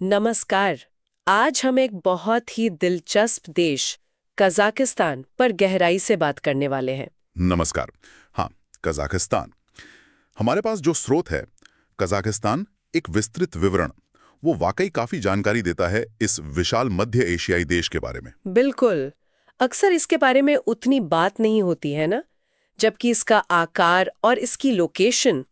नमस्कार। आज हम एक बहुत ही दिलचस्प देश कजाकिस्तान पर गहराई से बात करने वाले हैं। नमस्कार। हाँ, कजाकिस्तान। हमारे पास जो स्रोत है, कजाकिस्तान एक विस्तृत विवरण, वो वाकई काफी जानकारी देता है इस विशाल मध्य एशियाई देश के बारे में। बिल्कुल। अक्सर इसके बारे में उतनी बात नहीं होती है ना, जबकि इसका आकार और इसकी लोकेशन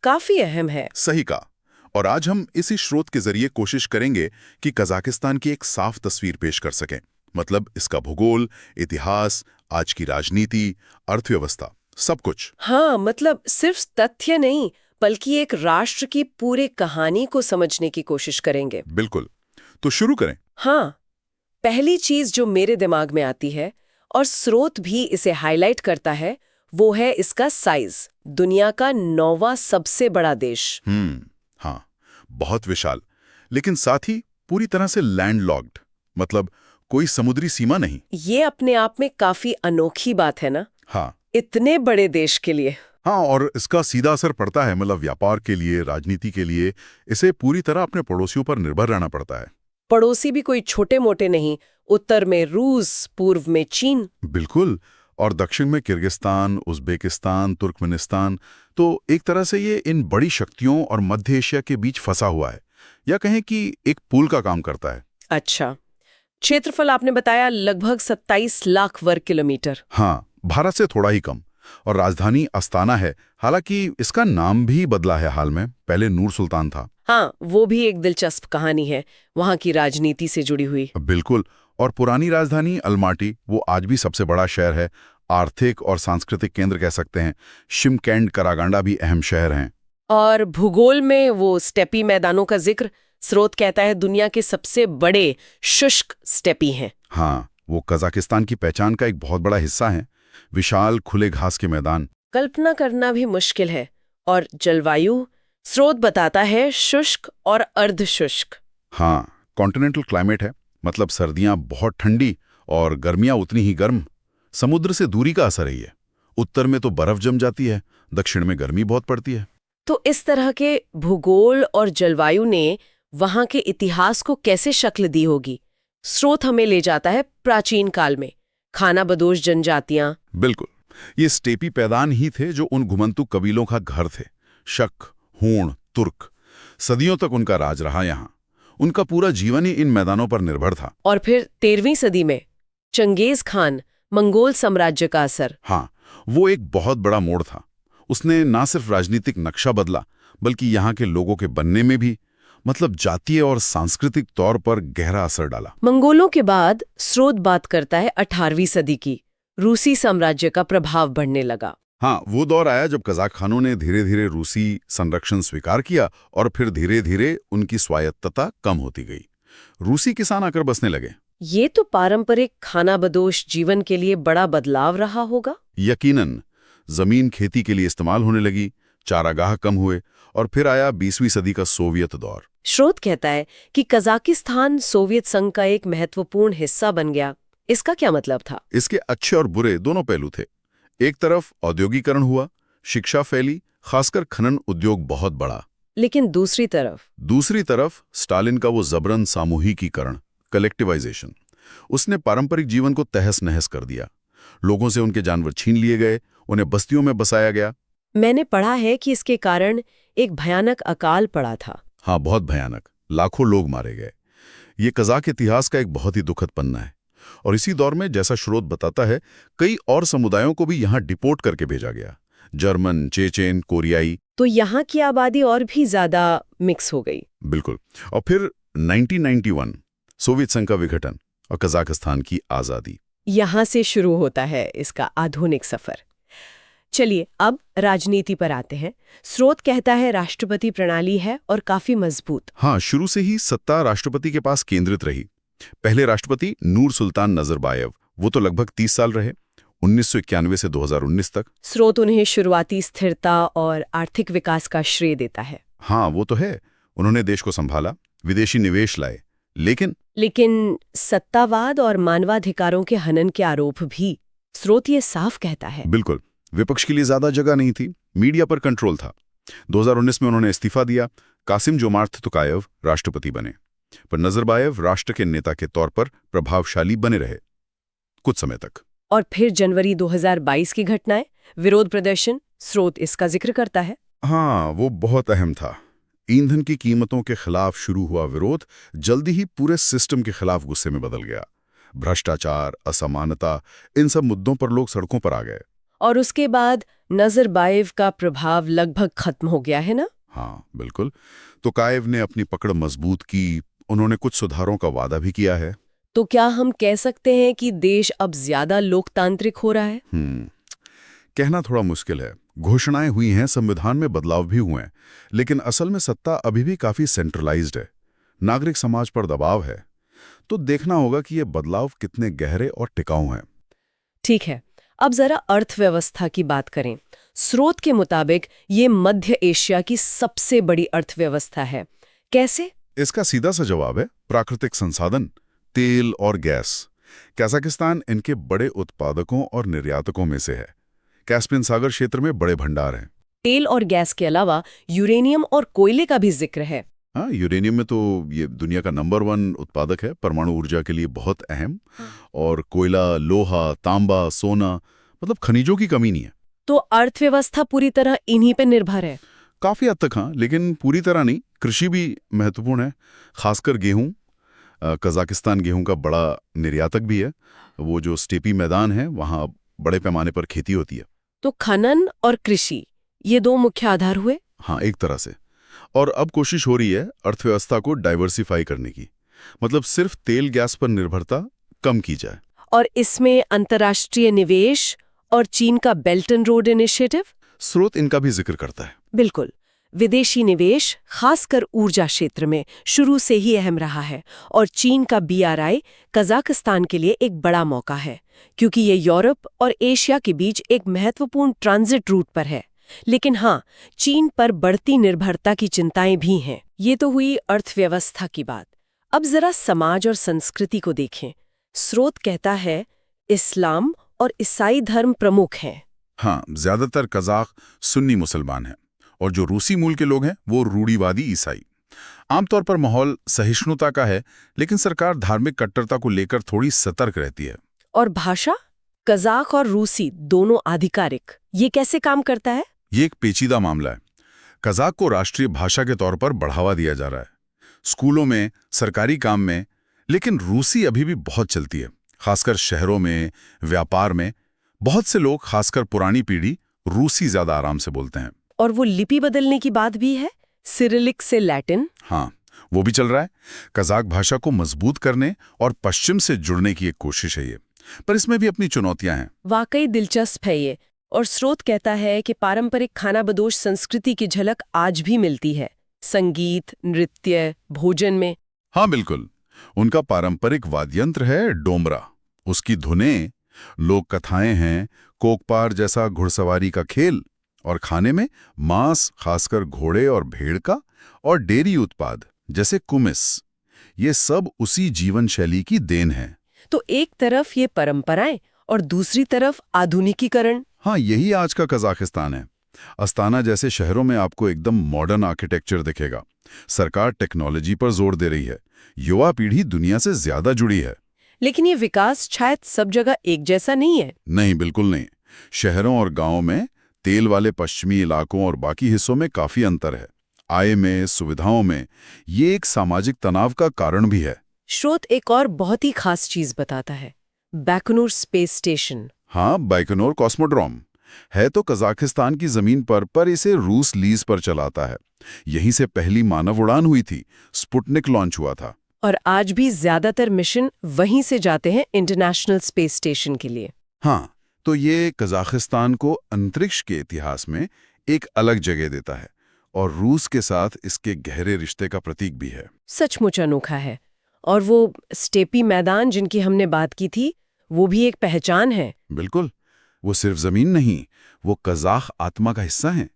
काफी अहम है। सही कहा। और आज हम इसी स्रोत के जरिए कोशिश करेंगे कि कजाकिस्तान की एक साफ तस्वीर पेश कर सकें। मतलब इसका भूगोल, इतिहास, आज की राजनीति, अर्थव्यवस्था, सब कुछ। हाँ, मतलब सिर्फ तथ्य नहीं, बल्कि एक राष्ट्र की पूरी कहानी को समझने की कोशिश करेंगे। बिल्कुल। तो शुरू करें। हाँ, पहली चीज जो मेरे दिमाग में आती है और स्रोत भी इसे हाईलाइट करता है, वो है इसका साइज। दुनिया का 9वां सबसे बड़ा देश। हाँ, बहुत विशाल, लेकिन साथ ही पूरी तरह से लैंडलॉक्ड, मतलब कोई समुद्री सीमा नहीं। ये अपने आप में काफी अनोखी बात है ना, हाँ। इतने बड़े देश के लिए। हाँ, और इसका सीधा असर पड़ता है, मतलब व्यापार के लिए, राजनीति के लिए इसे पूरी तरह अपने पड़ोसियों पर निर्भर रहना पड़ता है। पड़ोसी भी कोई छोटे मोटे नहीं, उत्तर में रूस, पूर्व में चीन। बिल्कुल। और दक्षिण में किर्गिस्तान, उज्बेकिस्तान, तुर्कमेनिस्तान। तो एक तरह से ये इन बड़ी शक्तियों और मध्य एशिया के बीच फंसा हुआ है, या कहें कि एक पुल का काम करता है। अच्छा, क्षेत्रफल आपने बताया लगभग 27 लाख वर्ग किलोमीटर। हाँ, भारत से थोड़ा ही कम। और राजधानी अस्ताना है, हालांकि इसका नाम भी बदला है हाल में, पहले नूर सुल्तान था। हाँ, वो भी एक दिलचस्प कहानी है, वहाँ की राजनीति से जुड़ी हुई। बिल्कुल। और पुरानी राजधानी अलमाटी, वो आज भी सबसे बड़ा शहर है, आर्थिक और सांस्कृतिक केंद्र कह सकते हैं। शिमकैंड, करागांडा भी अहम शहर हैं। और भूगोल में वो स्टेपी मैदानों का जिक्र, स्रोत कहता है दुनिया के सबसे बड़े शुष्क स्टेपी हैं। हाँ, वो कजाकिस्तान की पहचान का एक बहुत बड़ा हिस्सा है। विशाल खुले घास के मैदान। कल्पना करना भी मुश्किल है। और जलवायु, स्रोत बताता है शुष्क और अर्धशुष्क। हाँ, कॉन्टिनेंटल क्लाइमेट है, मतलब सर्दियां बहुत ठंडी और गर्मियां उतनी ही गर्म। समुद्र से दूरी का असर है ये। उत्तर में तो बर्फ जम जाती है, दक्षिण में गर्मी बहुत पड़ती है। तो इस तरह के भूगोल और जलवायु ने वहां के इतिहास को कैसे शक्ल दी होगी? स्रोत हमें ले जाता है प्राचीन काल में, खानाबदोश जनजातियां। बिल्कुल। ये स्टेपी पैदान ही थे जो उन घुमंतु कबीलों का घर थे। शक, हूण, तुर्क। सदियों तक उनका राज रहा यहाँ। उनका पूरा जीवन ही इन मैदानों पर निर्भर था। और फिर 13वीं सदी में चंगेज खान, मंगोल साम्राज्य का असर। हाँ, वो एक बहुत बड़ा मोड़ था। उसने ना सिर्फ राजनीतिक नक्शा बदला, बल्कि यहाँ के लोगों के बनने में भी, मतलब जातीय और सांस्कृतिक तौर पर गहरा असर डाला। मंगोलों के बाद स्रोत बात करता है 18वीं सदी की। रूसी साम्राज्य का प्रभाव बढ़ने लगा। हाँ, वो दौर आया जब कजाक खानों ने धीरे धीरे रूसी संरक्षण स्वीकार किया और फिर धीरे धीरे उनकी स्वायत्तता कम होती गई। रूसी किसान आकर बसने लगे। ये तो पारंपरिक खानाबदोश जीवन के लिए बड़ा बदलाव रहा होगा। यकीनन। जमीन खेती के लिए इस्तेमाल होने लगी, चारागाह कम हुए, और फिर आया 20वीं सदी का सोवियत दौर। स्रोत कहता है कि कजाकिस्तान सोवियत संघ का एक महत्वपूर्ण हिस्सा बन गया। इसका क्या मतलब था? इसके अच्छे और बुरे दोनों पहलू थे। एक तरफ औद्योगिकरण हुआ, शिक्षा फैली, खासकर खनन उद्योग बहुत बढ़ा। लेकिन दूसरी तरफ स्टालिन का वो जबरन सामूहिकीकरण, कलेक्टिवाइजेशन, उसने पारंपरिक जीवन को तहस नहस कर दिया। लोगों से उनके जानवर छीन लिए गए, उन्हें बस्तियों में बसाया गया। मैंने पढ़ा है कि इसके कारण एक भयानक अकाल पड़ा था। हाँ, बहुत भयानक। लाखों लोग मारे गए। ये कजाक इतिहास का एक बहुत ही दुखद पन्ना है। और इसी दौर में, जैसा स्रोत बताता है, कई और समुदायों को भी यहाँ डिपोर्ट करके भेजा गया। जर्मन, चेचेन, कोरियाई। तो यहाँ की आबादी और भी ज्यादा मिक्स हो गई। बिल्कुल। और फिर 1991 सोवियत संघ का विघटन और कजाकिस्तान की आजादी। यहाँ से शुरू होता है इसका आधुनिक सफर। चलिए अब राजनीति पर आते हैं। स्रोत कहता है राष्ट्रपति प्रणाली है और काफी मजबूत। हाँ, शुरू से ही सत्ता राष्ट्रपति के पास केंद्रित रही। पहले राष्ट्रपति नूर सुल्तान नजरबायव, वो तो लगभग 30 साल रहे, 1991 से 2019 तक। स्रोत उन्हें शुरुआती स्थिरता और आर्थिक विकास का श्रेय देता है। हाँ, वो तो है। उन्होंने देश को संभाला, विदेशी निवेश लाए, लेकिन सत्तावाद और मानवाधिकारों के हनन के आरोप भी, स्रोत ये साफ कहता है। बिल्कुल। विपक्ष के लिए ज्यादा जगह नहीं थी, मीडिया पर कंट्रोल था। 2019 में उन्होंने इस्तीफा दिया। कासिम जोमार्थ तोकायव राष्ट्रपति बने। पर नजरबायेव राष्ट्र के नेता के तौर पर प्रभावशाली बने रहे कुछ समय तक। और फिर जनवरी 2022 की घटनाएं, विरोध प्रदर्शन, स्रोत इसका जिक्र करता है। हाँ, वो बहुत अहम था। ईंधन की कीमतों के खिलाफ शुरू हुआ विरोध जल्दी ही पूरे सिस्टम के खिलाफ गुस्से में बदल गया। भ्रष्टाचार, असमानता, इन सब मुद्दों पर लोग सड़कों पर आ गए। और उसके बाद नजरबायेव का प्रभाव लगभग खत्म हो गया है ना? हाँ, बिल्कुल। तोकायेव ने अपनी पकड़ मजबूत की, उन्होंने कुछ सुधारों का वादा भी किया है। तो क्या हम कह सकते हैं कि देश अब ज्यादा लोकतांत्रिक हो रहा है? कहना थोड़ा मुश्किल है। घोषणाएं हुई हैं, संविधान में बदलाव भी हुए हैं, लेकिन असल में सत्ता अभी भी काफी सेंट्रलाइज्ड है। नागरिक समाज पर दबाव है। तो देखना होगा कि ये बदलाव कितने गहरे और टिकाऊ हैं। ठीक है, अब जरा अर्थव्यवस्था की बात करें। स्रोत के मुताबिक ये मध्य एशिया की सबसे बड़ी अर्थव्यवस्था है। कैसे? इसका सीधा सा जवाब है प्राकृतिक संसाधन, तेल और गैस। कजाकिस्तान इनके बड़े उत्पादकों और निर्यातकों में से है। कैस्पियन सागर क्षेत्र में बड़े भंडार हैं। तेल और गैस के अलावा यूरेनियम और कोयले का भी जिक्र है। हाँ, यूरेनियम में तो ये दुनिया का नंबर 1 उत्पादक है, परमाणु ऊर्जा के लिए बहुत अहम। और कोयला, लोहा, तांबा, सोना, मतलब खनिजों की कमी नहीं है। तो अर्थव्यवस्था पूरी तरह इन्हीं पे निर्भर है। काफी हद तक हाँ, लेकिन पूरी तरह नहीं। कृषि भी महत्वपूर्ण है, खासकर गेहूं। कजाकिस्तान गेहूं का बड़ा निर्यातक भी है। वो जो स्टेपी मैदान है, वहाँ बड़े पैमाने पर खेती होती है। तो खनन और कृषि, ये दो मुख्य आधार हुए। हाँ, एक तरह से। और अब कोशिश हो रही है अर्थव्यवस्था को डाइवर्सिफाई करने की, मतलब सिर्फ तेल गैस पर निर्भरता कम की जाए। और इसमें अंतर्राष्ट्रीय निवेश और चीन का बेल्ट एंड रोड इनिशिएटिव, स्रोत इनका भी जिक्र करता है। बिल्कुल। विदेशी निवेश खासकर ऊर्जा क्षेत्र में शुरू से ही अहम रहा है। और चीन का BRI कजाकिस्तान के लिए एक बड़ा मौका है, क्योंकि ये यूरोप और एशिया के बीच एक महत्वपूर्ण ट्रांजिट रूट पर है। लेकिन हाँ, चीन पर बढ़ती निर्भरता की चिंताएं भी हैं। ये तो हुई अर्थव्यवस्था की बात। अब जरा समाज और संस्कृति को देखें। स्रोत कहता है इस्लाम और ईसाई धर्म प्रमुख हैं। हाँ, ज्यादातर कजाक सुन्नी मुसलमान हैं और जो रूसी मूल के लोग हैं वो रूढ़िवादी ईसाई। आमतौर पर माहौल सहिष्णुता का है, लेकिन सरकार धार्मिक कट्टरता को लेकर थोड़ी सतर्क रहती है। और भाषा, कजाक और रूसी दोनों आधिकारिक, ये कैसे काम करता है? ये एक पेचीदा मामला है। कजाक को राष्ट्रीय भाषा के तौर पर बढ़ावा दिया जा रहा है, स्कूलों में, सरकारी काम में, लेकिन रूसी अभी भी बहुत चलती है, खासकर शहरों में, व्यापार में। बहुत से लोग, खासकर पुरानी पीढ़ी, रूसी ज्यादा आराम से बोलते हैं। और वो लिपि बदलने की बात भी है, सिरिलिक से लैटिन। हाँ, वो भी चल रहा है। कजाक भाषा को मजबूत करने और पश्चिम से जुड़ने की एक कोशिश है ये, पर इसमें भी अपनी चुनौतियां हैं। वाकई दिलचस्प है ये। और स्रोत कहता है कि पारंपरिक खानाबदोश संस्कृति की झलक आज भी मिलती है, संगीत, नृत्य, भोजन में। हाँ, बिल्कुल। उनका पारंपरिक वाद्ययंत्र है डोमरा। उसकी धुनें, लोक कथाएं हैं, कोकपार जैसा घुड़सवारी का खेल, और खाने में मांस, खासकर घोड़े और भेड़ का, और डेयरी उत्पाद जैसे कुमिस। ये सब उसी जीवन शैली की देन है। तो एक तरफ ये परंपराएं और दूसरी तरफ आधुनिकीकरण। हाँ, यही आज का कजाकिस्तान है। अस्ताना जैसे शहरों में आपको एकदम मॉडर्न आर्किटेक्चर दिखेगा। सरकार टेक्नोलॉजी पर जोर दे रही है। युवा पीढ़ी दुनिया से ज्यादा जुड़ी है। लेकिन ये विकास शायद सब जगह एक जैसा नहीं है। नहीं, बिल्कुल नहीं। शहरों और गांवों में, तेल वाले पश्चिमी इलाकों और बाकी हिस्सों में काफी अंतर है। आय में, सुविधाओं में। ये एक सामाजिक तनाव का कारण भी है। स्रोत एक और बहुत ही खास चीज बताता है, बैकोनूर स्पेस स्टेशन। हाँ, बाइकोनूर कॉस्मोड्रोम है तो कजाकिस्तान की जमीन पर इसे रूस लीज पर चलाता है। यहीं से पहली मानव उड़ान हुई थी, स्पुतनिक लॉन्च हुआ था। और आज भी ज्यादातर मिशन वहीं से जाते हैं इंटरनेशनल स्पेस स्टेशन के लिए। हाँ, तो ये कजाकिस्तान को अंतरिक्ष के इतिहास में एक अलग जगह देता है और रूस के साथ इसके गहरे रिश्ते का प्रतीक भी है। सचमुच अनोखा है। और वो स्टेपी मैदान जिनकी हमने बात की थी, वो भी एक पहचान है। बिल्कुल। वो सिर्फ जमीन नहीं, वो कजाक आत्मा का हिस्सा है।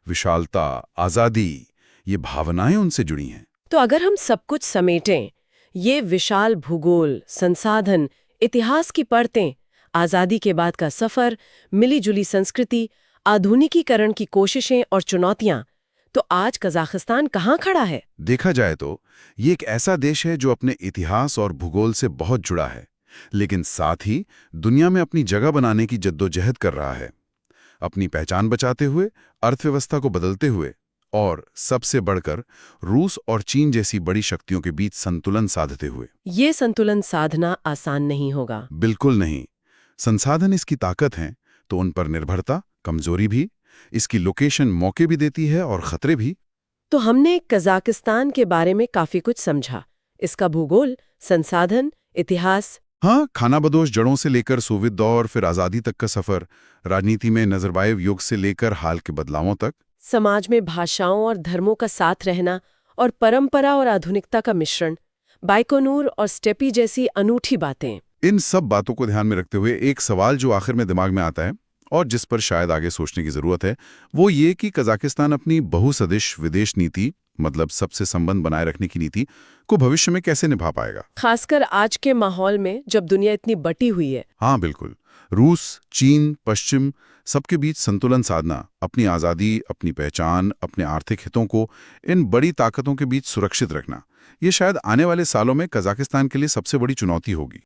विशालता, आजादी, ये भावनाएं उनसे जुड़ी हैं। तो अगर हम सब कुछ समेटें, ये विशाल भूगोल, संसाधन, इतिहास की परतें, आजादी के बाद का सफर, मिलीजुली संस्कृति, आधुनिकीकरण की कोशिशें और चुनौतियां, तो आज कजाकिस्तान कहाँ खड़ा है? देखा जाए तो ये एक ऐसा देश है जो अपने इतिहास और भूगोल से बहुत जुड़ा है, लेकिन साथ ही दुनिया में अपनी जगह बनाने की जद्दोजहद कर रहा है, अपनी पहचान बचाते हुए, अर्थव्यवस्था को बदलते हुए और सबसे बढ़कर रूस और चीन जैसी बड़ी शक्तियों के बीच संतुलन साधते हुए। ये संतुलन साधना आसान नहीं होगा। बिल्कुल नहीं। संसाधन इसकी ताकत हैं, तो उन पर निर्भरता कमजोरी भी, इसकी लोकेशन मौके भी देती है और खतरे भी। तो हमने कजाकिस्तान के बारे में काफी कुछ समझा। इसका भूगोल, संसाधन, इतिहास। हाँ, खानाबदोश जड़ों से लेकर सोवियत दौर, फिर आज़ादी तक का सफ़र, राजनीति में नजरबायेव युग से लेकर हाल के बदलावों तक, समाज में भाषाओं और धर्मों का साथ रहना और परंपरा और आधुनिकता का मिश्रण, बाइकोनूर और स्टेपी जैसी अनूठी बातें। इन सब बातों को ध्यान में रखते हुए एक सवाल जो आखिर में दिमाग में आता है और जिस पर शायद आगे सोचने की जरूरत है, वो ये कि कजाकिस्तान अपनी बहुसदिश विदेश नीति, मतलब सबसे संबंध बनाए रखने की नीति, को भविष्य में कैसे निभा पाएगा, खासकर आज के माहौल में जब दुनिया इतनी बटी हुई है। हाँ बिल्कुल। रूस, चीन, पश्चिम, सबके बीच संतुलन साधना, अपनी आज़ादी, अपनी पहचान, अपने आर्थिक हितों को इन बड़ी ताकतों के बीच सुरक्षित रखना, ये शायद आने वाले सालों में कजाकिस्तान के लिए सबसे बड़ी चुनौती होगी।